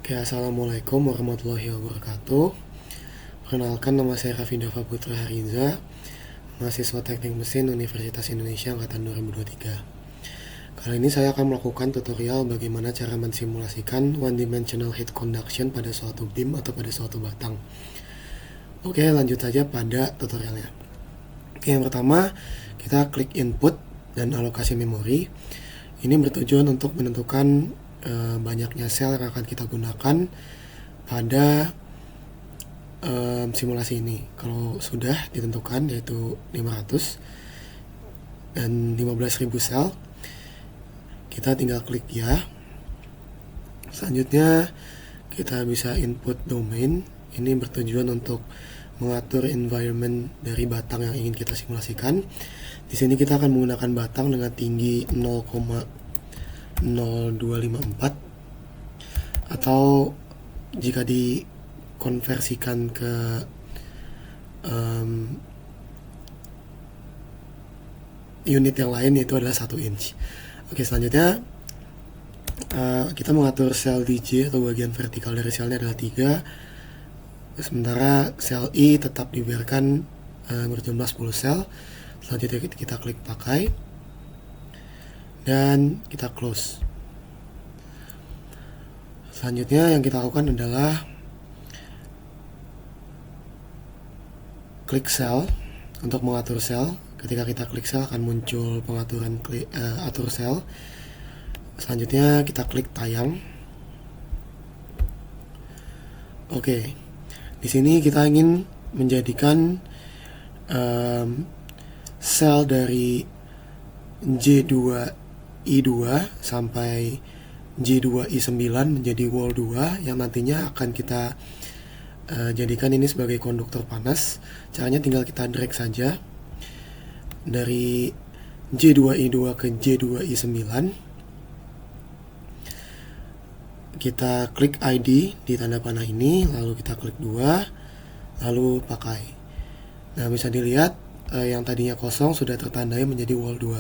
Oke, assalamualaikum warahmatullahi wabarakatuh. Perkenalkan, nama saya Raffi Dava Putra Hariza, mahasiswa Teknik Mesin Universitas Indonesia Angkatan 2023. Kali ini saya akan melakukan tutorial bagaimana cara mensimulasikan one dimensional heat conduction pada suatu beam atau pada suatu batang. Oke, lanjut saja pada tutorialnya. Oke, yang pertama kita klik input dan alokasi memori. Ini bertujuan untuk menentukan banyaknya sel yang akan kita gunakan pada simulasi ini. Kalau sudah ditentukan, yaitu 500 dan 15.000 sel, kita tinggal klik ya. Selanjutnya kita bisa input domain. Ini bertujuan untuk mengatur environment dari batang yang ingin kita simulasikan. Di sini kita akan menggunakan batang dengan tinggi 0,0254, atau jika dikonversikan ke unit yang lain, yaitu adalah 1 inch. Oke, selanjutnya kita mengatur sel DJ atau bagian vertikal dari selnya adalah 3, sementara sel I tetap dibiarkan berjumlah 10 sel. Selanjutnya kita klik pakai dan kita close. Selanjutnya yang kita lakukan adalah klik sel untuk mengatur sel. Ketika kita klik sel akan muncul pengaturan atur sel. Selanjutnya kita klik tayang. Oke, di sini kita ingin menjadikan sel dari J2I2 sampai J2I9 menjadi wall 2 yang nantinya akan kita jadikan ini sebagai konduktor panas. Caranya tinggal kita drag saja dari J2I2 ke J2I9. Kita klik ID di tanda panah ini, lalu kita klik 2, lalu pakai. Nah, bisa dilihat yang tadinya kosong sudah tertandai menjadi wall 2.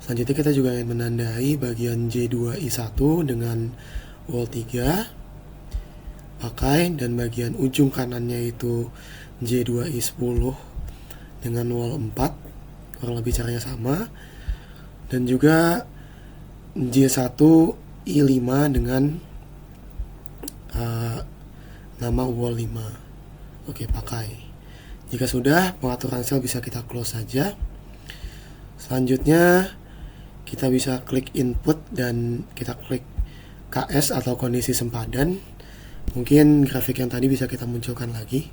Selanjutnya kita juga ingin menandai bagian J2I1 dengan wall 3, pakai, dan bagian ujung kanannya itu J2I10 dengan wall 4, kurang lebih caranya sama, dan juga J1I5 dengan nama wall 5. Oke, pakai. Jika sudah, pengaturan sel bisa kita close saja. Selanjutnya kita bisa klik input dan kita klik KS atau kondisi sempadan. Mungkin grafik yang tadi bisa kita munculkan lagi.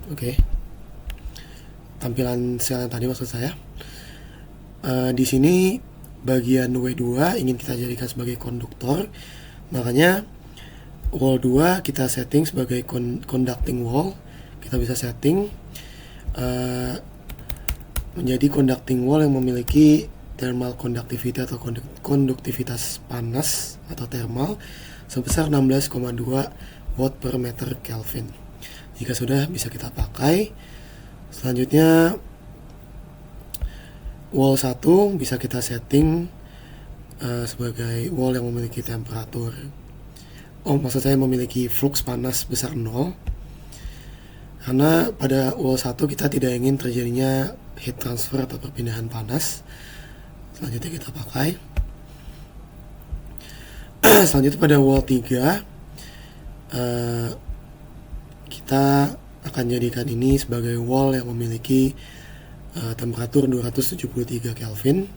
Oke, tampilan sel yang tadi maksud saya. Di sini bagian W2 ingin kita jadikan sebagai konduktor, makanya wall 2 kita setting sebagai conducting wall. Kita bisa setting menjadi conducting wall yang memiliki thermal conductivity atau konduktivitas panas atau thermal sebesar 16,2 watt per meter Kelvin. Jika sudah, bisa kita pakai. Selanjutnya wall 1 bisa kita setting sebagai wall yang memiliki temperatur, maksud saya memiliki flux panas besar 0, karena pada wall 1 kita tidak ingin terjadinya heat transfer atau perpindahan panas. Selanjutnya kita pakai. Selanjutnya pada wall 3 kita akan jadikan ini sebagai wall yang memiliki temperatur 273 Kelvin.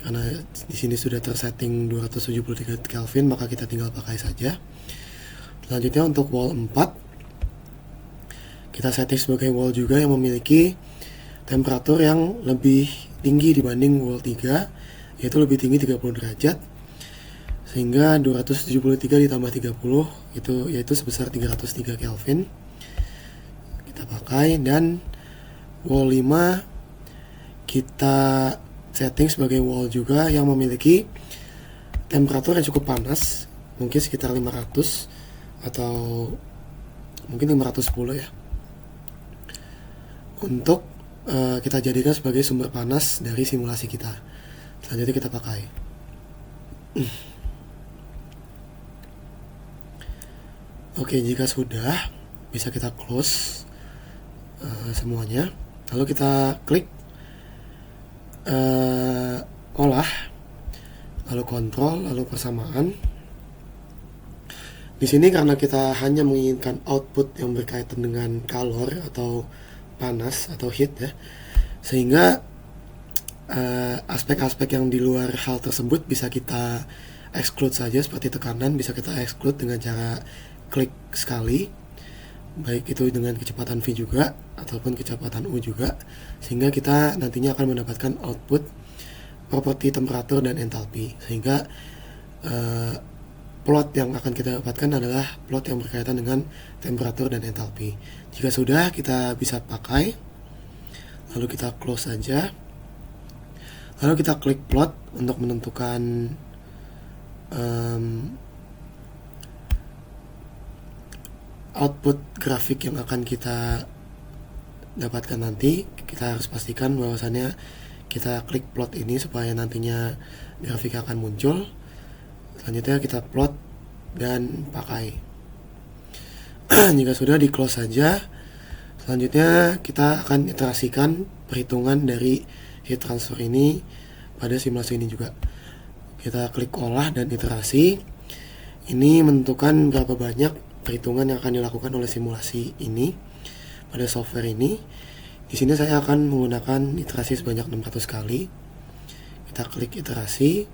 Karena di sini sudah tersetting 273 Kelvin, maka kita tinggal pakai saja. Selanjutnya untuk wall 4 kita setting sebagai wall juga yang memiliki temperatur yang lebih tinggi dibanding wall 3, yaitu lebih tinggi 30 derajat, sehingga 273 ditambah 30 yaitu sebesar 303 Kelvin. Kita pakai. Dan wall 5 kita setting sebagai wall juga yang memiliki temperatur yang cukup panas, mungkin sekitar 500 atau mungkin 510 ya, untuk kita jadikan sebagai sumber panas dari simulasi kita. Selanjutnya kita pakai. Oke, jika sudah, bisa kita close semuanya. Lalu kita klik olah, lalu kontrol, lalu persamaan. Di sini karena kita hanya menginginkan output yang berkaitan dengan calor atau panas atau heat ya, sehingga aspek-aspek yang di luar hal tersebut bisa kita exclude saja, seperti tekanan bisa kita exclude dengan cara klik sekali, baik itu dengan kecepatan V juga ataupun kecepatan U juga, sehingga kita nantinya akan mendapatkan output properti temperatur dan entalpi, sehingga plot yang akan kita dapatkan adalah plot yang berkaitan dengan temperatur dan entalpi. Jika sudah, kita bisa pakai, lalu kita close saja, lalu kita klik plot untuk menentukan output grafik yang akan kita dapatkan nanti. Kita harus pastikan bahwasannya kita klik plot ini supaya nantinya grafik akan muncul. Selanjutnya kita plot dan pakai. Jika sudah, di close saja. Selanjutnya kita akan iterasikan perhitungan dari heat transfer ini pada simulasi ini juga. Kita klik olah dan iterasi. Ini menentukan berapa banyak perhitungan yang akan dilakukan oleh simulasi ini pada software ini. Di sini saya akan menggunakan iterasi sebanyak 600 kali. Kita klik iterasi.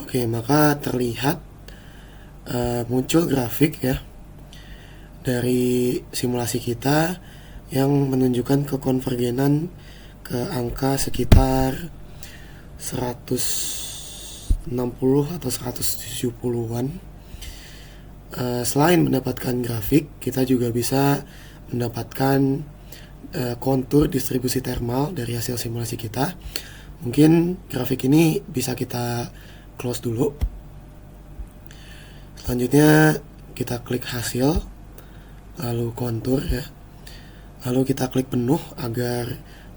Oke, maka terlihat muncul grafik ya dari simulasi kita yang menunjukkan kekonvergenan ke angka sekitar 160 atau 170-an. Selain mendapatkan grafik, kita juga bisa mendapatkan kontur distribusi thermal dari hasil simulasi kita. Mungkin grafik ini bisa kita close dulu. Selanjutnya kita klik hasil, lalu kontur ya. Lalu kita klik penuh agar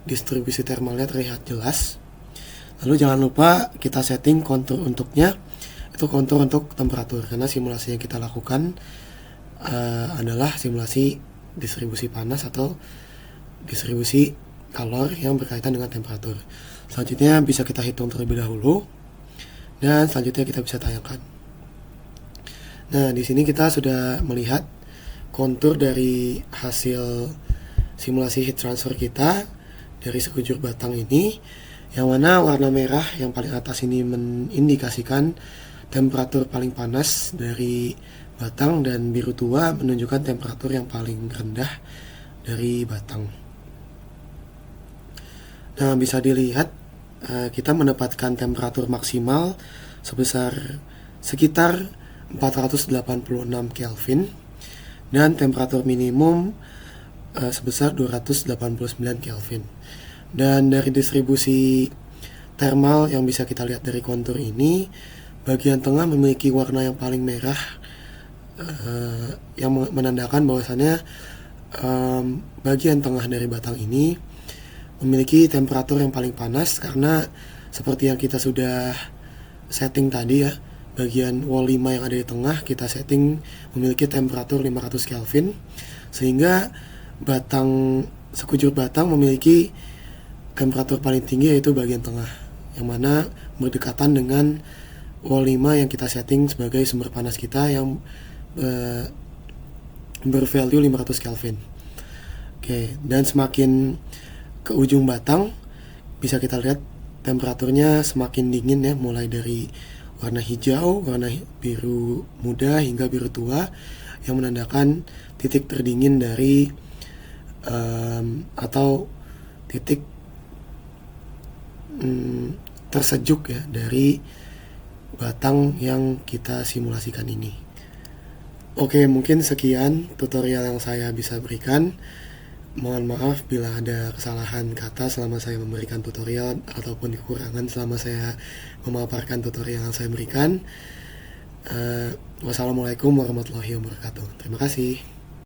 distribusi thermalnya terlihat jelas. Lalu jangan lupa kita setting kontur untuknya, itu kontur untuk temperatur, karena simulasi yang kita lakukan adalah simulasi distribusi panas atau distribusi kalor yang berkaitan dengan temperatur. Selanjutnya bisa kita hitung terlebih dahulu, dan selanjutnya kita bisa tayangkan. Nah, di sini kita sudah melihat kontur dari hasil simulasi heat transfer kita dari sekujur batang ini, yang mana warna merah yang paling atas ini mengindikasikan temperatur paling panas dari batang, dan biru tua menunjukkan temperatur yang paling rendah dari batang. Nah, bisa dilihat kita mendapatkan temperatur maksimal sebesar sekitar 486 Kelvin dan temperatur minimum sebesar 289 Kelvin. Dan dari distribusi thermal yang bisa kita lihat dari kontur ini, bagian tengah memiliki warna yang paling merah, yang menandakan bahwasannya bagian tengah dari batang ini memiliki temperatur yang paling panas, karena seperti yang kita sudah setting tadi ya, bagian wall 5 yang ada di tengah kita setting memiliki temperatur 500 Kelvin, sehingga sekujur batang memiliki temperatur paling tinggi yaitu bagian tengah, yang mana berdekatan dengan wall 5 yang kita setting sebagai sumber panas kita yang bervalue 500 Kelvin. Oke, dan semakin ke ujung batang bisa kita lihat temperaturnya semakin dingin ya, mulai dari warna hijau, warna biru muda hingga biru tua, yang menandakan titik terdingin dari atau titik tersejuk ya dari batang yang kita simulasikan ini. Oke, mungkin sekian tutorial yang saya bisa berikan. Mohon maaf bila ada kesalahan kata selama saya memberikan tutorial ataupun kekurangan selama saya memaparkan tutorial yang saya berikan. Wassalamualaikum warahmatullahi wabarakatuh. Terima kasih.